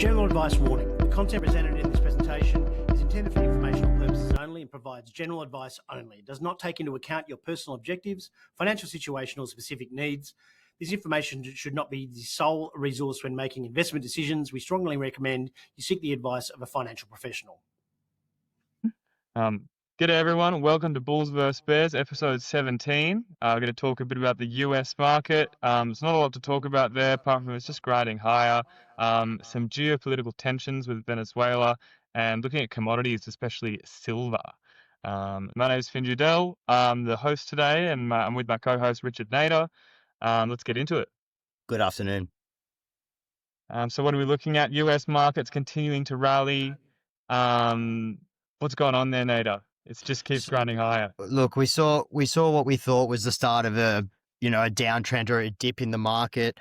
General advice warning. The content presented in this presentation is intended for informational purposes only and provides general advice only. It does not take into account your personal objectives, financial situation, or specific needs. This information should not be the sole resource when making investment decisions. We strongly recommend you seek the advice of a financial professional. G'day everyone, welcome to Bulls vs Bears, episode 17. We're going to talk a bit about the US market. There's not a lot to talk about there, apart from it's just grinding higher. Some geopolitical tensions with Venezuela, and looking at commodities, especially silver. My name is Finn Judell. I'm the host today, and I'm with my co-host Richard Nader. Let's get into it. Good afternoon. So what are we looking at? US markets continuing to rally. What's going on there, Nader? It just keeps grinding higher. Look, we saw what we thought was the start of a downtrend or a dip in the market.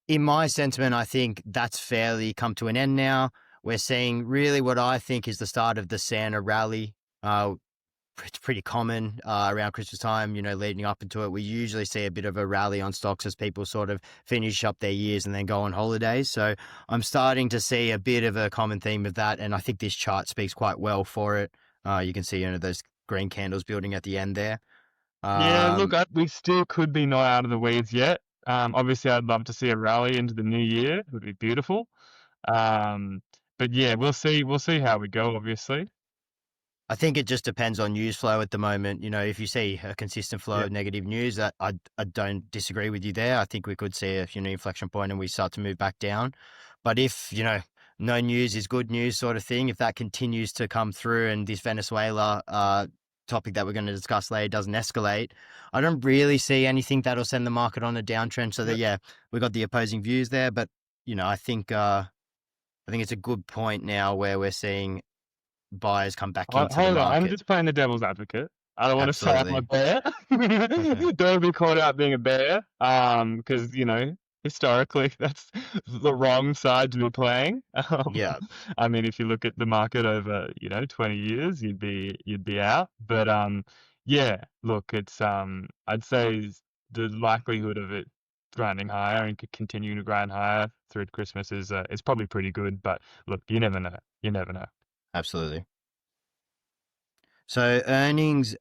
In my sentiment, I think that's fairly come to an end now. We're seeing really what I think is the start of the Santa rally. It's pretty common around Christmas time, leading up into it. We usually see a bit of a rally on stocks as people sort of finish up their years and then go on holidays. So I'm starting to see a bit of a common theme of that, and I think this chart speaks quite well for it. You can see those green candles building at the end there. Yeah, look, we still could be not out of the weeds yet. Obviously, I'd love to see a rally into the new year. It would be beautiful. But yeah, we'll see how we go, obviously. I think it just depends on news flow at the moment. If you see a consistent flow of negative news, I don't disagree with you there. I think we could see a inflection point and we start to move back down. But if no news is good news sort of thing, if that continues to come through and this Venezuela topic that we're going to discuss later doesn't escalate, I don't really see anything that'll send the market on a downtrend. So that we've got the opposing views there, but I think it's a good point now where we're seeing buyers come back into the market. I'm just playing the devil's advocate. I don't want to sound like a bear. Don't be caught out being a bear, because historically that's the wrong side to be playing. I mean, if you look at the market over 20 years, you'd be out. But look, it's I'd say the likelihood of it grinding higher and continuing to grind higher through Christmas is probably pretty good. But look, you never know. Absolutely. So earnings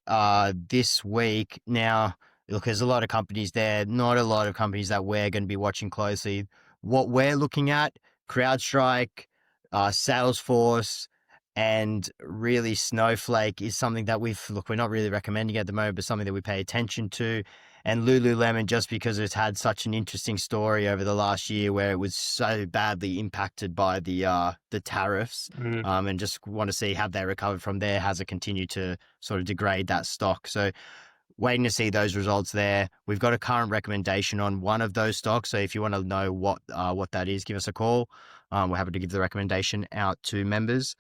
this week. Now, look, there's a lot of companies there, not a lot of companies that we're going to be watching closely. What we're looking at, CrowdStrike, Salesforce, and really Snowflake is something that we're not really recommending at the moment, but something that we pay attention to. And Lululemon, just because it's had such an interesting story over the last year where it was so badly impacted by the tariffs, and just want to see have they recovered from there, has it continued to sort of degrade that stock. So waiting to see those results there. We've got a current recommendation on one of those stocks. So if you want to know what that is, give us a call. We're happy to give the recommendation out to members.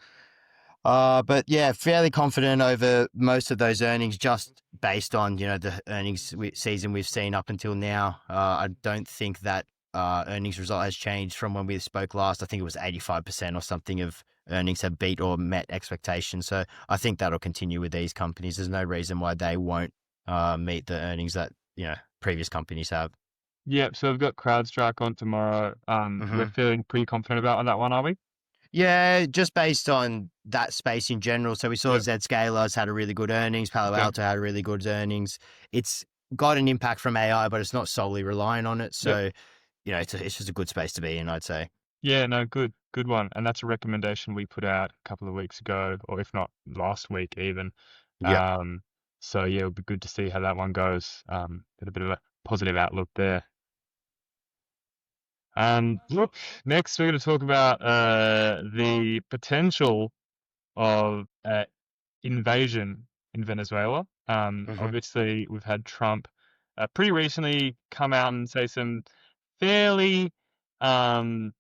But yeah, fairly confident over most of those earnings just based on, the earnings season we've seen up until now. I don't think that earnings result has changed from when we spoke last. I think it was 85% or something of earnings have beat or met expectations. So I think that'll continue with these companies. There's no reason why they won't meet the earnings that, previous companies have. Yep. So we've got CrowdStrike on tomorrow. We're feeling pretty confident about that one, are we? Yeah, just based on that space in general. So we saw Zscaler's had a really good earnings. Palo Alto had a really good earnings. It's got an impact from AI, but it's not solely relying on it. So, it's just a good space to be in, I'd say. Yeah, no, good one. And that's a recommendation we put out a couple of weeks ago, or if not last week even. So yeah, it'll be good to see how that one goes. Got a bit of a positive outlook there. Look, next we're going to talk about the potential of invasion in Venezuela. Obviously, we've had Trump pretty recently come out and say some fairly aggressive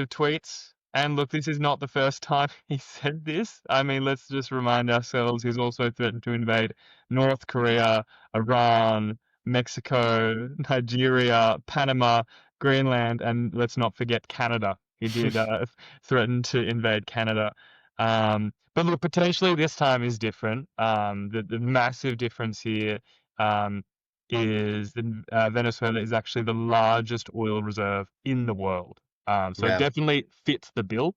tweets. And look, this is not the first time he said this. I mean, let's just remind ourselves he's also threatened to invade North Korea, Iran, Mexico, Nigeria, Panama, Greenland, and let's not forget Canada. He did threaten to invade Canada. But look, potentially this time is different. The massive difference here is that Venezuela is actually the largest oil reserve in the world. So it definitely fits the bill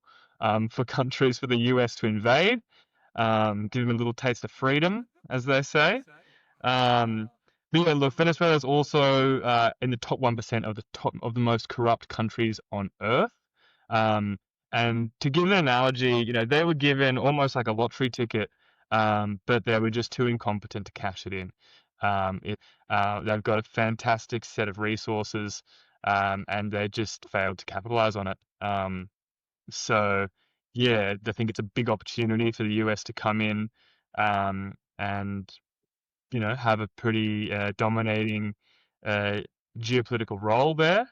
for countries for the US to invade, give them a little taste of freedom, as they say. But yeah, look, Venezuela is also in the top 1% of the most corrupt countries on earth. And to give an analogy, they were given almost like a lottery ticket, but they were just too incompetent to cash it in. They've got a fantastic set of resources, and they just failed to capitalize on it. So yeah, I think it's a big opportunity for the US to come in, and have a pretty dominating geopolitical role there.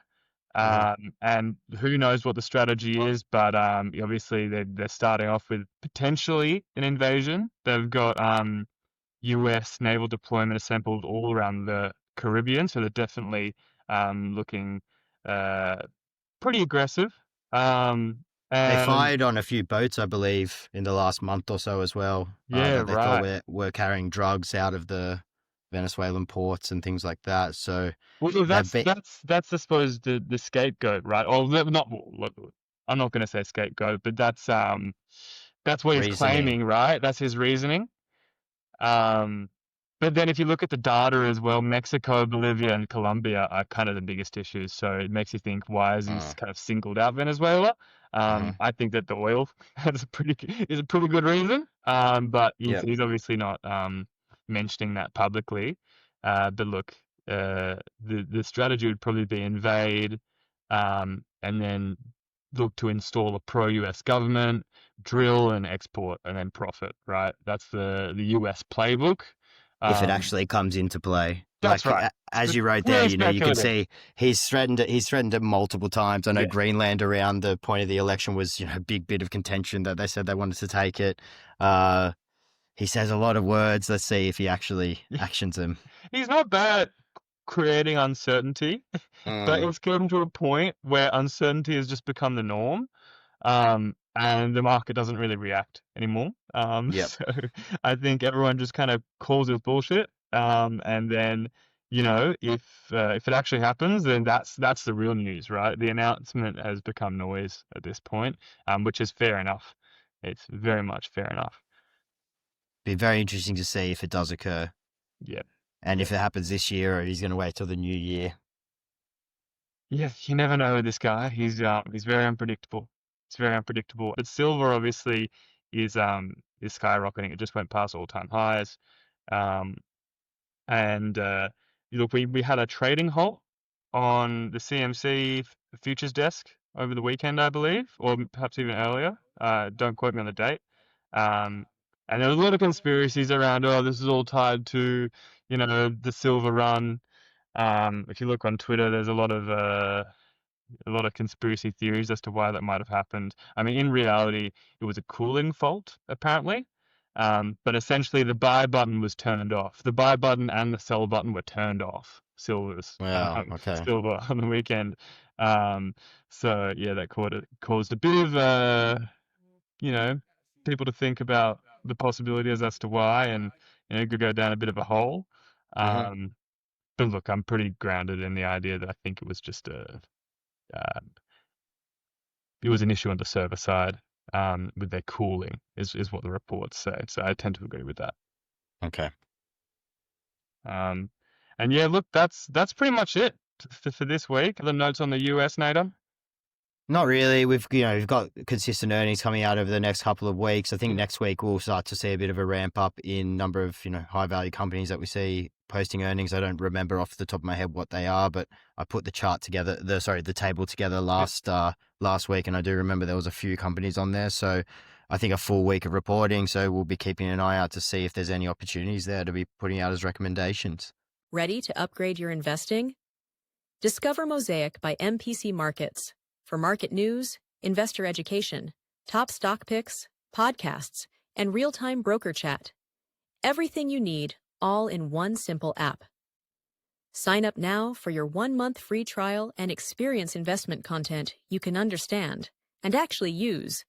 And who knows what the strategy is, but obviously they're starting off with potentially an invasion. They've got US naval deployment assembled all around the Caribbean, so they're definitely looking pretty aggressive. They And fired on a few boats, I believe, in the last month or so as well. yeah, That they right. thought were carrying drugs out of the Venezuelan ports and things like that. So Well, they've been, that's I suppose the scapegoat, right? Or not. Look, I'm not going to say scapegoat, but that's what he's reasoning. claiming, right? That's his reasoning. Um, but then if you look at the data as well, Mexico, Bolivia, and Colombia are kind of the biggest issues. So it makes you think, why is he Uh, kind of singled out Venezuela? uh-huh. I think that the oil is a pretty good reason. But Yep. he's obviously not mentioning that publicly. But look, the strategy would probably be invade, and then look to install a pro-US government, drill and export, and then profit, right? That's the US playbook. If it actually comes into play. That's right. As you wrote there, Really you can speculative. see he's threatened it multiple times. I know Yeah. Greenland around the point of the election was, a big bit of contention that they said they wanted to take it. He says a lot of words. Let's see if he actually actions them. He's not bad at creating uncertainty, but it's come to a point where uncertainty has just become the norm. And the market doesn't really react anymore. Yep. So I think everyone just kind of calls it bullshit. And then, if it actually happens, then that's the real news, right? The announcement has become noise at this point, which is fair enough. It's very much fair enough. Be very interesting to see if it does occur. Yeah. And if it happens this year, or he's going to wait till the new year. Yeah, you never know with this guy. He's very unpredictable. It's very unpredictable. But silver obviously is skyrocketing. It just went past all-time highs. And look, we had a trading halt on the CMC futures desk over the weekend, I believe, or perhaps even earlier. Don't quote me on the date. And there was a lot of conspiracies around, oh, this is all tied to, the silver run. If you look on Twitter, there's a lot of conspiracy theories as to why that might have happened. I mean, in reality, it was a cooling fault, apparently. But essentially, the buy button was turned off. The buy button and the sell button were turned off. Silver on the weekend. So yeah, that caused a bit of people to think about the possibilities as to why, and it could go down a bit of a hole. But look, I'm pretty grounded in the idea that I think it was just it was an issue on the server side with their cooling, is what the reports say. So I tend to agree with that. Okay. And yeah, look, that's pretty much it for this week. Other notes on the US, Nathan? Not really. We've got consistent earnings coming out over the next couple of weeks. I think next week we'll start to see a bit of a ramp up in number of high value companies that we see posting earnings. I don't remember off the top of my head what they are, but I put the table together last week, and I do remember there was a few companies on there. So I think a full week of reporting. So we'll be keeping an eye out to see if there's any opportunities there to be putting out as recommendations. Ready to upgrade your investing? Discover Mosaic by MPC Markets. For market news, investor education, top stock picks, podcasts, and real-time broker chat. Everything you need, all in one simple app. Sign up now for your 1-month free trial and experience investment content you can understand and actually use